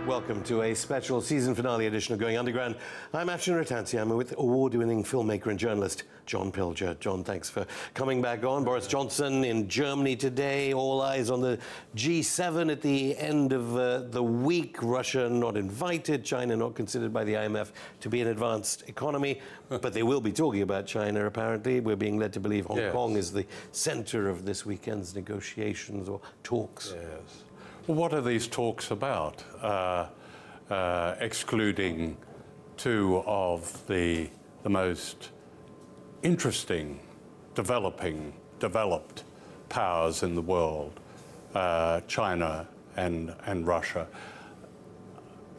Welcome to a special season finale edition of Going Underground. I'm Afshin Rattansi. I'm with award-winning filmmaker and journalist John Pilger. John, thanks for coming back on. Boris Johnson in Germany today. All eyes on the G7 at the end of the week. Russia not invited. China not considered by the IMF to be an advanced economy. But they will be talking about China, apparently. We're being led to believe Hong Kong is the centre of this weekend's negotiations or talks. Yes. Well, what are these talks about? Excluding two of the most interesting, developed powers in the world, China and Russia.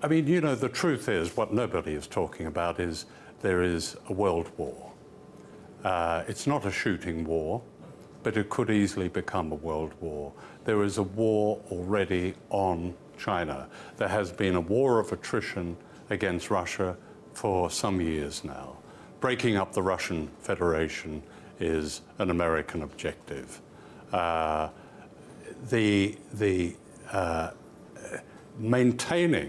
I mean, you know, the truth is, what nobody is talking about is there is a world war. It's not a shooting war, but it could easily become a world war. There is a war already on China. There has been a war of attrition against Russia for some years now. Breaking up the Russian Federation is an American objective. Maintaining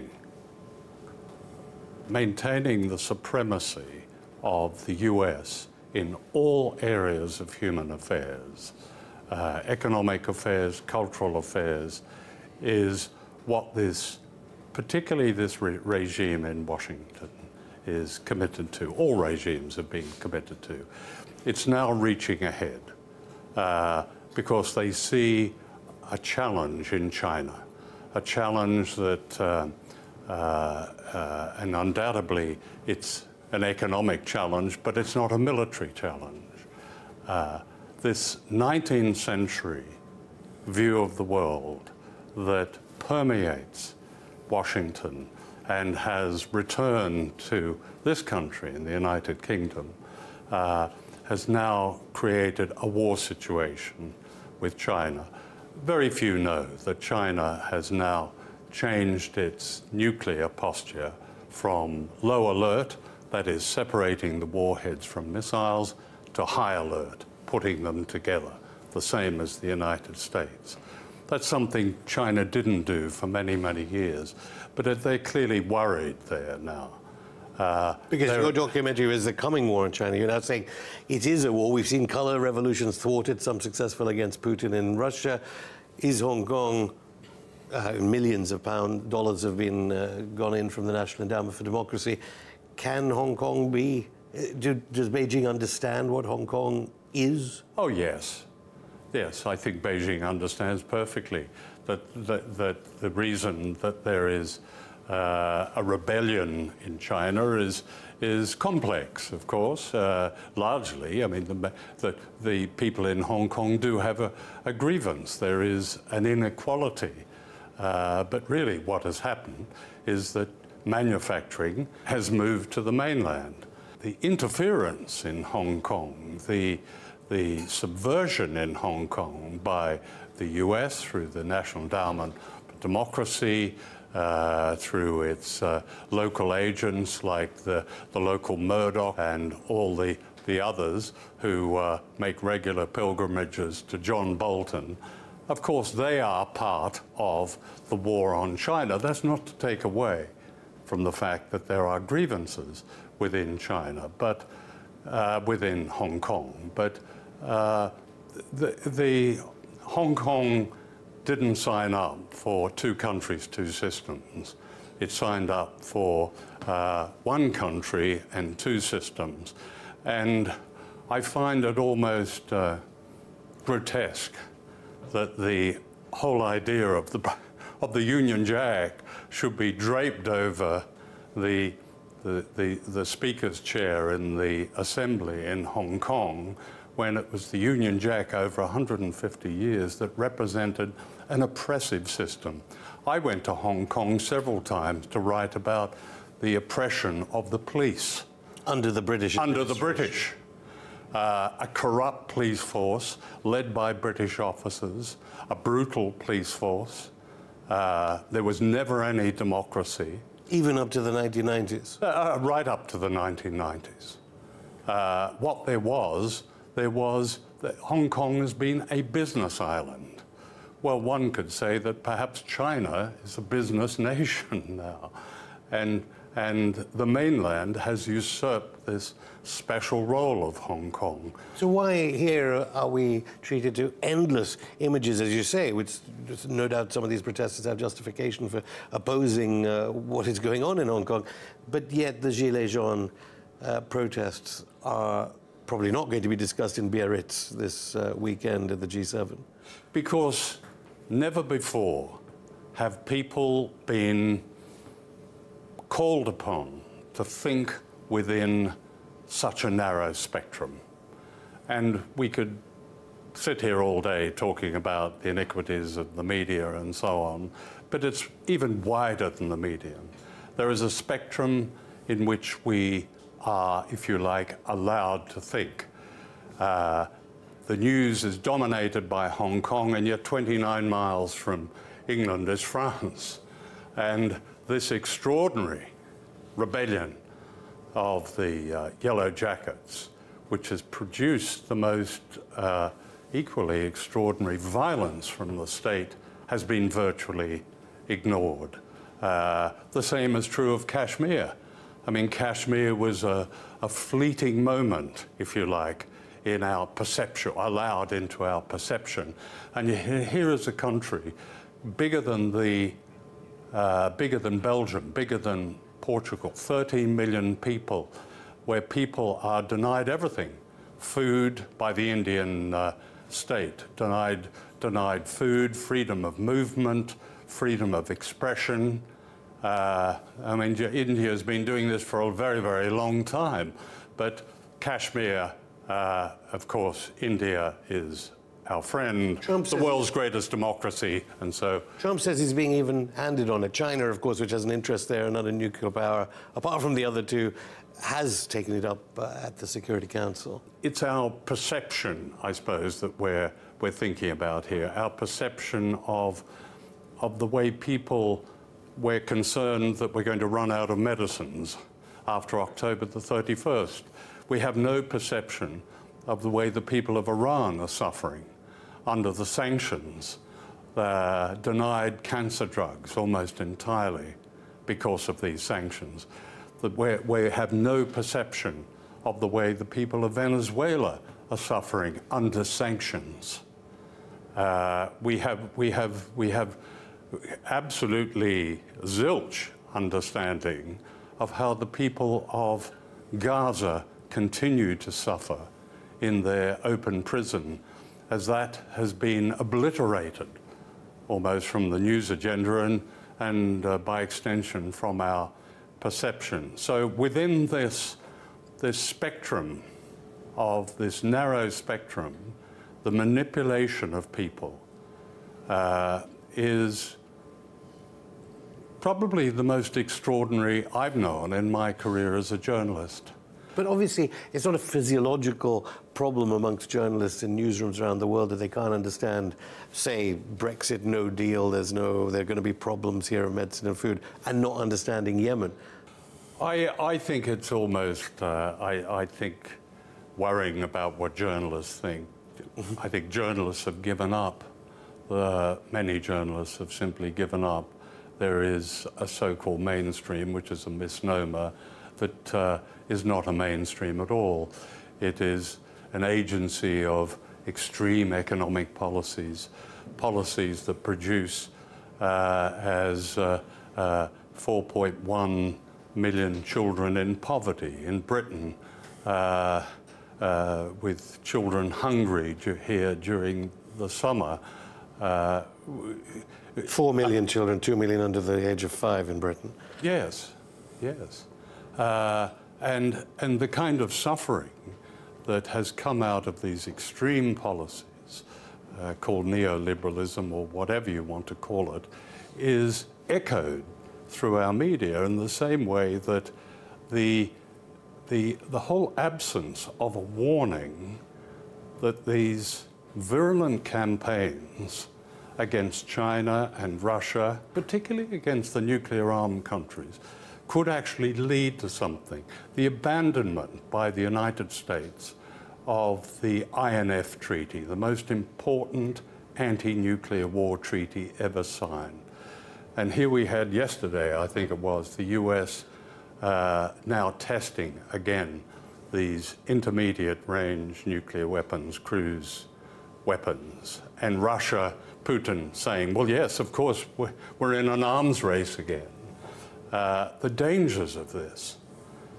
the supremacy of the US in all areas of human affairs, economic affairs, cultural affairs, is what this, particularly this regime in Washington, is committed to. All regimes have been committed to. It's now reaching ahead because they see a challenge in China, a challenge that, and undoubtedly it's an economic challenge, but it's not a military challenge. This 19th century view of the world that permeates Washington and has returned to this country in the United Kingdom has now created a war situation with China. Very few know that China has now changed its nuclear posture from low alert, that is separating the warheads from missiles, to high alert, putting them together, the same as the United States. That's something China didn't do for many, many years, but they're clearly worried there now. Because your documentary is the coming war in China. You're now saying it is a war. We've seen colour revolutions thwarted, some successful against Putin in Russia. Is Hong Kong, millions of dollars have been gone in from the National Endowment for Democracy. Can Hong Kong be, does Beijing understand what Hong Kong is? Oh, yes. Yes, I think Beijing understands perfectly that the reason that there is a rebellion in China is complex, of course, largely. I mean, the people in Hong Kong do have a grievance. There is an inequality. But really what has happened is that manufacturing has moved to the mainland. The interference in Hong Kong, the subversion in Hong Kong by the US through the National Endowment for Democracy, through its local agents like the local Murdoch and all the others who make regular pilgrimages to John Bolton. Of course, they are part of the war on China. That's not to take away from the fact that there are grievances within China, but within Hong Kong. But the Hong Kong didn't sign up for two countries, two systems. It signed up for one country and two systems. And I find it almost grotesque that the whole idea of the Union Jack should be draped over the Speaker's chair in the Assembly in Hong Kong, when it was the Union Jack over 150 years that represented an oppressive system. I went to Hong Kong several times to write about the oppression of the police. Under the British. Under the British. A corrupt police force led by British officers, a brutal police force. There was never any democracy. Even up to the 1990s? Right up to the 1990s. What there was that Hong Kong has been a business island Well, one could say that perhaps China is a business nation now, and the mainland has usurped this special role of Hong Kong. So why here are we treated to endless images, as you say, which no doubt some of these protesters have justification for opposing what is going on in Hong Kong, but yet the Gilets jaunes protests are probably not going to be discussed in Biarritz this weekend at the G7? Because never before have people been called upon to think within such a narrow spectrum. And we could sit here all day talking about the iniquities of the media and so on, but it's even wider than the media. There is a spectrum in which we are, if you like, allowed to think. The news is dominated by Hong Kong, and yet 29 miles from England is France. And this extraordinary rebellion of the Yellow Jackets, which has produced the most equally extraordinary violence from the state, has been virtually ignored. The same is true of Kashmir. I mean, Kashmir was a fleeting moment, if you like, in our perception, allowed into our perception. And here is a country bigger than Belgium, bigger than Portugal, 13 million people, where people are denied everything. Food by the Indian state, denied food, freedom of movement, freedom of expression. I mean, India has been doing this for a very, very long time, but Kashmir, of course, India is our friend, the world's greatest democracy, and so... Trump says he's being even handed on it. China, of course, which has an interest there, another nuclear power, apart from the other two, has taken it up at the Security Council. It's our perception, I suppose, that we're thinking about here, our perception of the way people were concerned that we're going to run out of medicines after October the 31st. We have no perception of the way the people of Iran are suffering under the sanctions, denied cancer drugs almost entirely because of these sanctions. That we have no perception of the way the people of Venezuela are suffering under sanctions. We have absolutely zilch understanding of how the people of Gaza continue to suffer in their open prison, as that has been obliterated almost from the news agenda and by extension from our perception. So within this spectrum of this narrow spectrum, the manipulation of people is probably the most extraordinary I've known in my career as a journalist. But obviously, it's not a physiological problem amongst journalists in newsrooms around the world that they can't understand, say, Brexit, no deal, there are going to be problems here of medicine and food, and not understanding Yemen. I think it's almost, I think, worrying about what journalists think. I think journalists have given up. Many journalists have simply given up. There is a so-called mainstream, which is a misnomer, that is not a mainstream at all. It is an agency of extreme economic policies, policies that produce as 4.1 million children in poverty in Britain, with children hungry here during the summer. 4 million children, 2 million under the age of 5 in Britain. Yes, yes. And the kind of suffering that has come out of these extreme policies, called neoliberalism or whatever you want to call it, is echoed through our media in the same way that the whole absence of a warning that these virulent campaigns against China and Russia, particularly against the nuclear-armed countries, could actually lead to something. The abandonment by the United States of the INF Treaty, the most important anti-nuclear war treaty ever signed. And here we had yesterday, I think it was, the US now testing again these intermediate range nuclear weapons, cruise weapons, and Russia, Putin saying, well, yes, of course, we're in an arms race again. The dangers of this,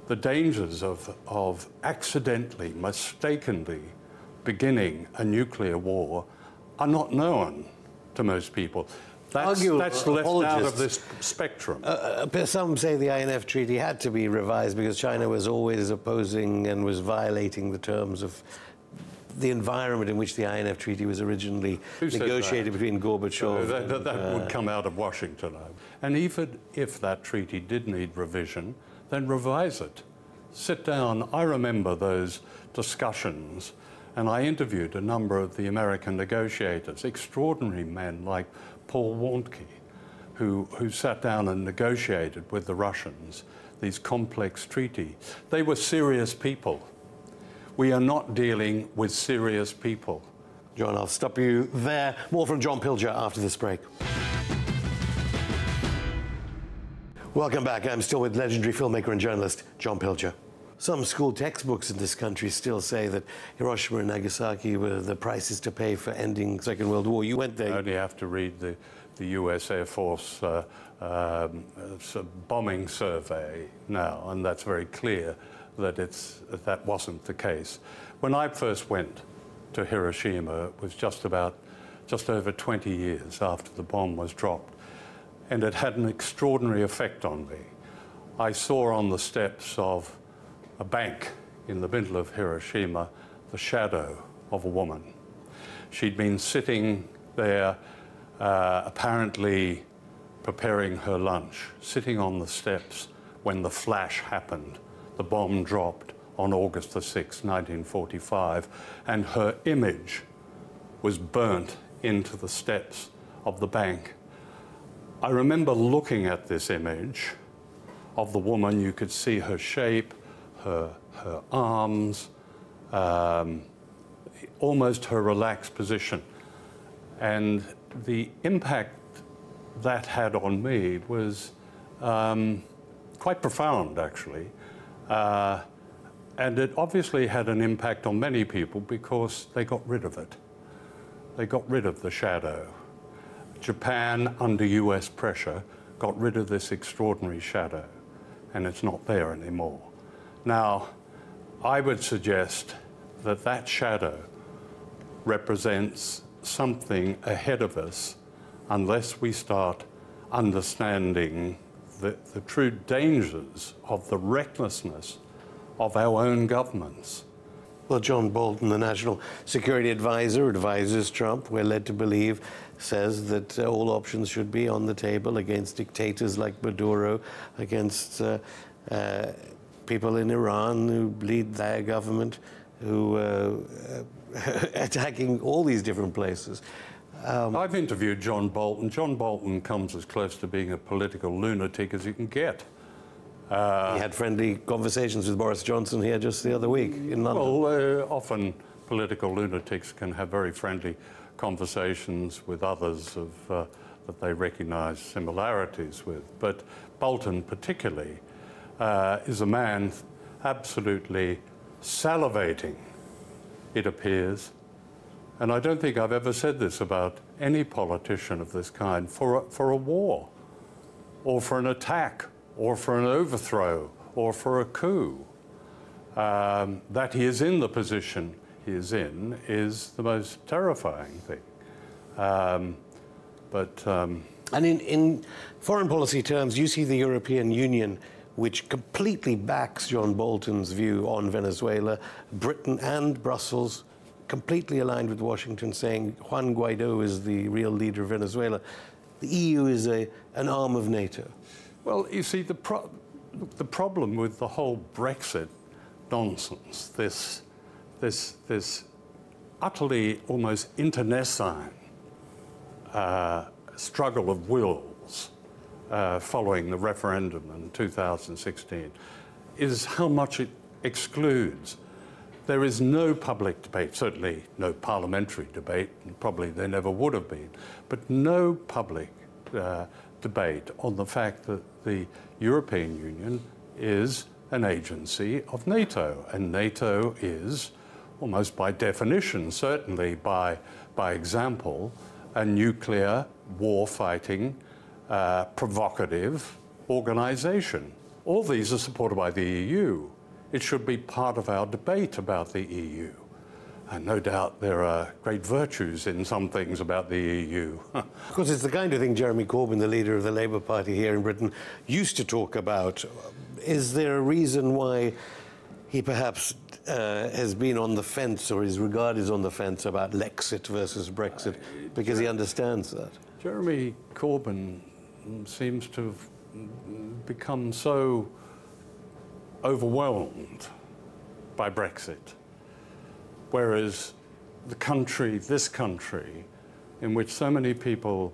the dangers of accidentally, mistakenly beginning a nuclear war are not known to most people. That's left out of this spectrum. Some say the INF Treaty had to be revised because China was always opposing and was violating the terms of the environment in which the INF Treaty was originally negotiated between Gorbachev. That would come out of Washington. And even if that treaty did need revision, then revise it. Sit down. I remember those discussions, and I interviewed a number of the American negotiators, extraordinary men like Paul Warnke, who sat down and negotiated with the Russians these complex treaties. They were serious people. We are not dealing with serious people. John, I'll stop you there. More from John Pilger after this break. Welcome back. I'm still with legendary filmmaker and journalist John Pilger. Some school textbooks in this country still say that Hiroshima and Nagasaki were the prices to pay for ending the Second World War. You went there. You only have to read the US Air Force bombing survey now, and that's very clear that that wasn't the case. When I first went to Hiroshima, it was just over 20 years after the bomb was dropped, and it had an extraordinary effect on me. I saw on the steps of a bank in the middle of Hiroshima the shadow of a woman. She'd been sitting there, apparently preparing her lunch, sitting on the steps when the flash happened. The bomb dropped on August the 6th, 1945, and her image was burnt into the steps of the bank. I remember looking at this image of the woman. You could see her shape, her arms, almost her relaxed position. And the impact that had on me was quite profound, actually. And it obviously had an impact on many people because they got rid of it. They got rid of the shadow. Japan, under US pressure, got rid of this extraordinary shadow, and it's not there anymore. Now, I would suggest that that shadow represents something ahead of us unless we start understanding the true dangers of the recklessness of our own governments. Well, John Bolton, the National Security Advisor, advises Trump, we're led to believe, says that all options should be on the table against dictators like Maduro, against people in Iran who lead their government, who attacking all these different places. I've interviewed John Bolton. John Bolton comes as close to being a political lunatic as you can get. He had friendly conversations with Boris Johnson here just the other week in London. Well, often political lunatics can have very friendly conversations with others that they recognise similarities with. But Bolton particularly is a man absolutely salivating, it appears, and I don't think I've ever said this about any politician of this kind, for a war, or for an attack, or for an overthrow, or for a coup. That he is in the position he is in is the most terrifying thing. And in foreign policy terms, you see the European Union, which completely backs John Bolton's view on Venezuela, Britain and Brussels, completely aligned with Washington, saying Juan Guaido is the real leader of Venezuela. The EU is an arm of NATO. Well, you see, the problem with the whole Brexit nonsense, this utterly almost internecine struggle of wills following the referendum in 2016, is how much it excludes there is no public debate, certainly no parliamentary debate, and probably there never would have been, but no public debate on the fact that the European Union is an agency of NATO, and NATO is, almost by definition, certainly by example, a nuclear war-fighting, provocative organization. All these are supported by the EU. It should be part of our debate about the EU. And no doubt there are great virtues in some things about the EU. Of course, it's the kind of thing Jeremy Corbyn, the leader of the Labour Party here in Britain, used to talk about. Is there a reason why he perhaps has been on the fence, or his regard is on the fence about Lexit versus Brexit, because he understands that? Jeremy Corbyn seems to have become so overwhelmed by Brexit, whereas this country, in which so many people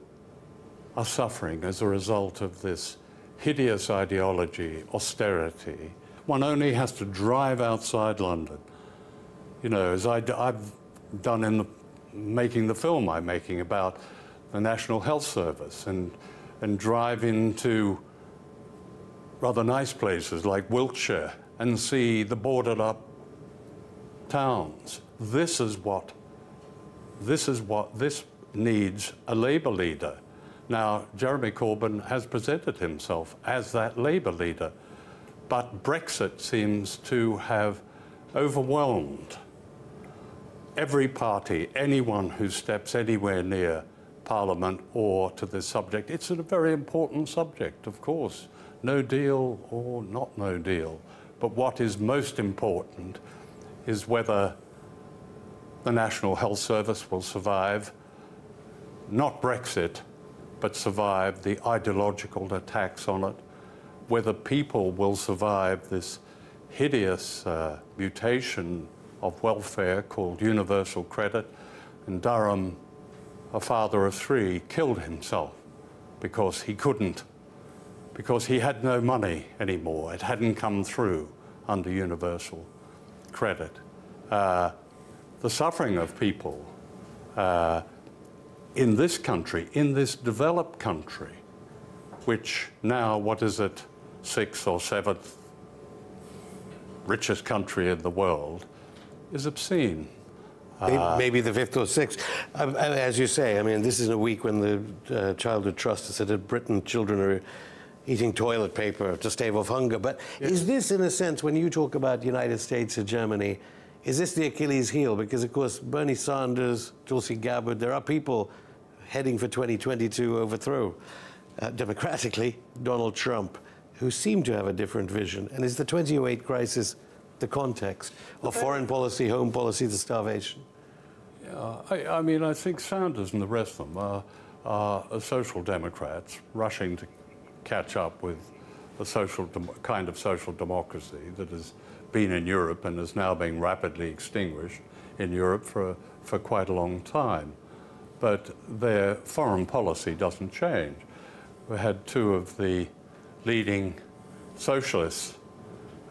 are suffering as a result of this hideous ideology, austerity, one only has to drive outside London. You know, as I've done in making the film I'm making about the National Health Service, and drive into rather nice places like Wiltshire and see the boarded up towns. This needs a Labour leader. Now, Jeremy Corbyn has presented himself as that Labour leader, but Brexit seems to have overwhelmed every party, anyone who steps anywhere near Parliament or to this subject. It's a very important subject, of course. No deal or not no deal. But what is most important is whether the National Health Service will survive, not Brexit, but survive the ideological attacks on it, whether people will survive this hideous mutation of welfare called universal credit. And Durham, a father of three, killed himself because he couldn't, because he had no money anymore. It hadn't come through under universal credit. The suffering of people in this country, in this developed country, which now, what is it, 6th or 7th richest country in the world, is obscene. Maybe the 5th or 6th. As you say, I mean, this is a week when the Childhood Trust has said that Britain children are eating toilet paper to stave off hunger. But yes. Is this, in a sense, when you talk about the United States and Germany, is this the Achilles heel? Because, of course, Bernie Sanders, Tulsi Gabbard, there are people heading for 2022 overthrow, democratically, Donald Trump, who seem to have a different vision. And is the 2008 crisis the context of foreign policy, home policy, the starvation? Yeah, I mean, I think Sanders and the rest of them are social democrats rushing to catch up with a kind of social democracy that has been in Europe and is now being rapidly extinguished in Europe for quite a long time. But their foreign policy doesn't change. We had two of the leading socialists,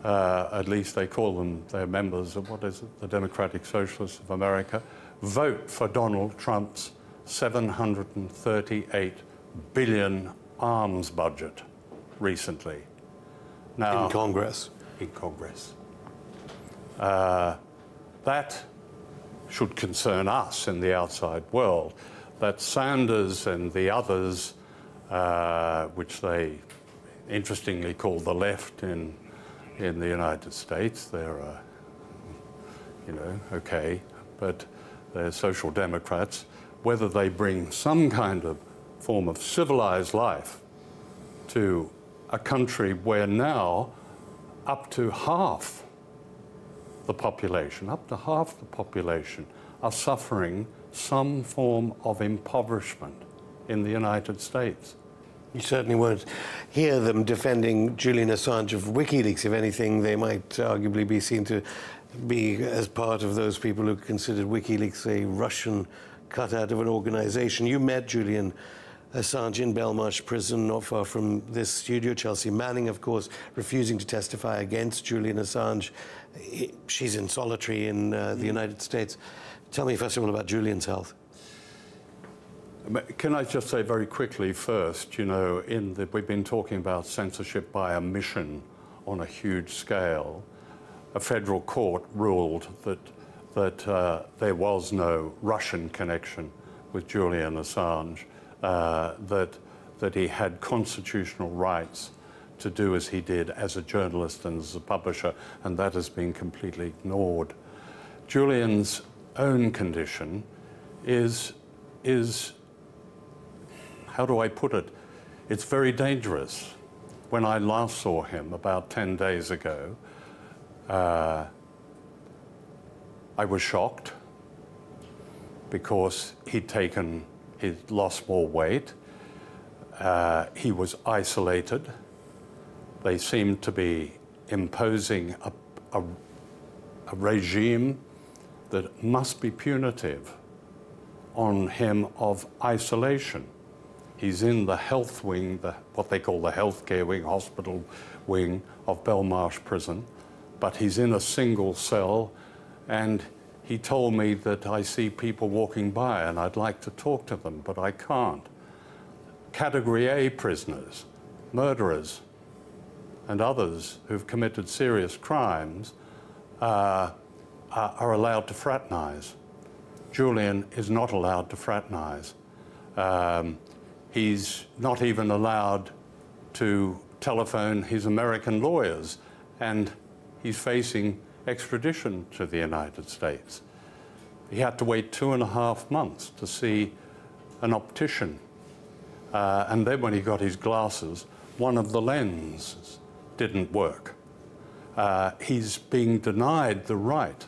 at least they call them, they're members of, what is it, the Democratic Socialists of America, vote for Donald Trump's $738 billion arms budget recently. Now, in Congress. In Congress. That should concern us in the outside world, that Sanders and the others, which they interestingly call the left in the United States, they're, you know, okay, but they're social democrats, whether they bring some kind of form of civilized life to a country where now up to half the population are suffering some form of impoverishment in the United States. You certainly won't hear them defending Julian Assange of Wikileaks. If anything, they might arguably be seen to be as part of those people who considered Wikileaks a Russian cutout of an organization. You met Julian Assange in Belmarsh prison, not far from this studio. Chelsea Manning, of course, refusing to testify against Julian Assange. She's in solitary in the United States. Tell me, first of all, about Julian's health. Can I just say very quickly first, you know, we've been talking about censorship by omission on a huge scale. A federal court ruled that there was no Russian connection with Julian Assange, that he had constitutional rights to do as he did as a journalist and as a publisher, and that has been completely ignored. Julian's own condition is how do I put it? It's very dangerous. When I last saw him about 10 days ago, I was shocked because he'd lost more weight. He was isolated. They seemed to be imposing a regime that must be punitive on him of isolation. He's in the health wing, what they call the healthcare wing, hospital wing of Belmarsh prison, but he's in a single cell, and he told me that I see people walking by and I'd like to talk to them, but I can't. Category A prisoners, murderers, and others who've committed serious crimes are allowed to fraternize. Julian is not allowed to fraternize. He's not even allowed to telephone his American lawyers, and he's facing extradition to the United States. He had to wait 2.5 months to see an optician. And then when he got his glasses, one of the lenses didn't work. He's being denied the right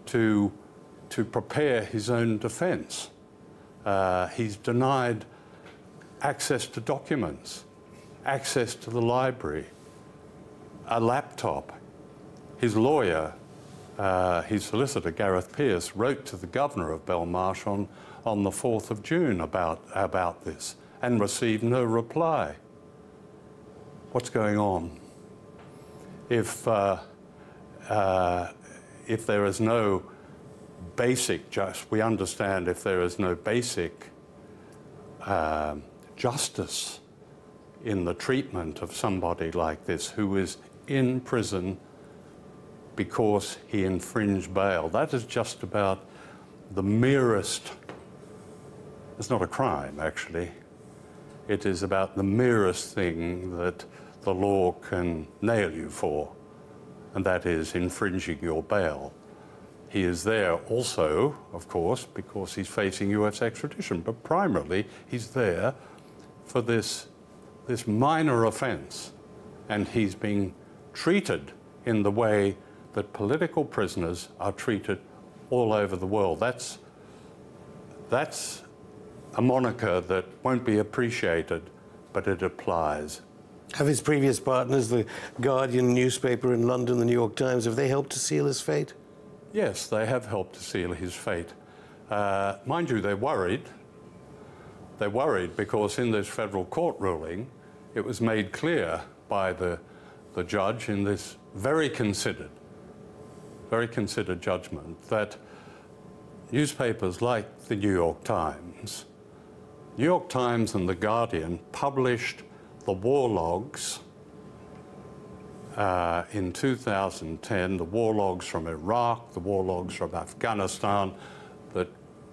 to prepare his own defense. He's denied access to documents, access to the library, a laptop. His lawyer, his solicitor, Gareth Pearce, wrote to the governor of Belmarsh on the 4th of June about this and received no reply. What's going on? If there is no basic we understand if there is no basic justice in the treatment of somebody like this who is in prison because he infringed bail. That is just about the merest, it's not a crime actually, it is about the merest thing that the law can nail you for, and that is infringing your bail. He is there also, of course, because he's facing US extradition, but primarily he's there for this minor offense, and he's being treated in the way that political prisoners are treated all over the world. That's a moniker that won't be appreciated, but it applies. Have his previous partners, the Guardian newspaper in London, the New York Times, have they helped to seal his fate? Yes, they have helped to seal his fate. Mind you, they're worried. They're worried because in this federal court ruling, it was made clear by the judge in this very considered judgment that newspapers like the New York Times and the Guardian published the war logs in 2010, the war logs from Iraq, the war logs from Afghanistan, that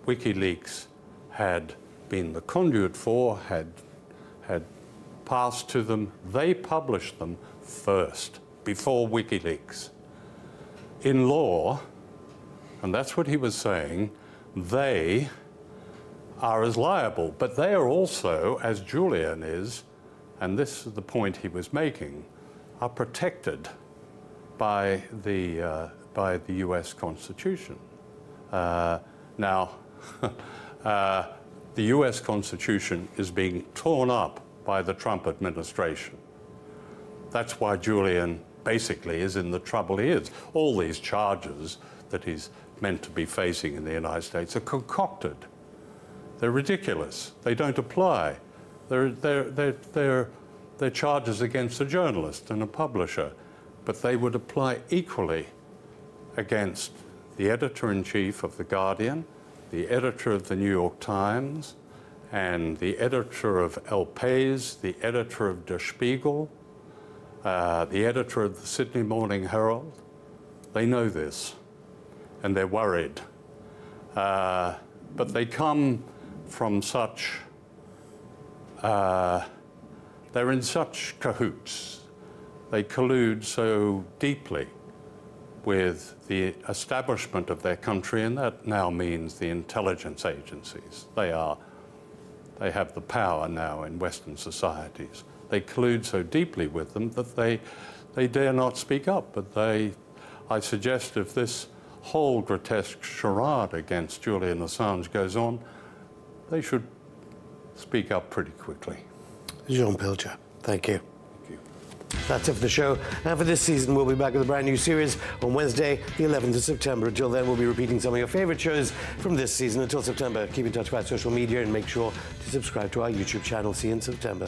Wikileaks had been the conduit for, had passed to them. They published them first, before Wikileaks. In law, and that's what he was saying, they are as liable, but they are also, as Julian is, and this is the point he was making, are protected by the US Constitution. Now, the US Constitution is being torn up by the Trump administration. That's why Julian basically is in the trouble he is. All these charges that he's meant to be facing in the United States are concocted. They're ridiculous. They don't apply. They're charges against a journalist and a publisher, but they would apply equally against the editor-in-chief of The Guardian, the editor of the New York Times, and the editor of El País, the editor of Der Spiegel, the editor of the Sydney Morning Herald. They know this, and they're worried. But they come from such, they're in such cahoots. They collude so deeply with the establishment of their country, and that now means the intelligence agencies. They have the power now in Western societies. They collude so deeply with them that they dare not speak up. But I suggest if this whole grotesque charade against Julian Assange goes on, they should speak up pretty quickly. John Pilger, thank you. Thank you. That's it for the show. And for this season, we'll be back with a brand new series on Wednesday, the 11th of September. Until then, we'll be repeating some of your favorite shows from this season. Until September, keep in touch via social media and make sure to subscribe to our YouTube channel. See you in September.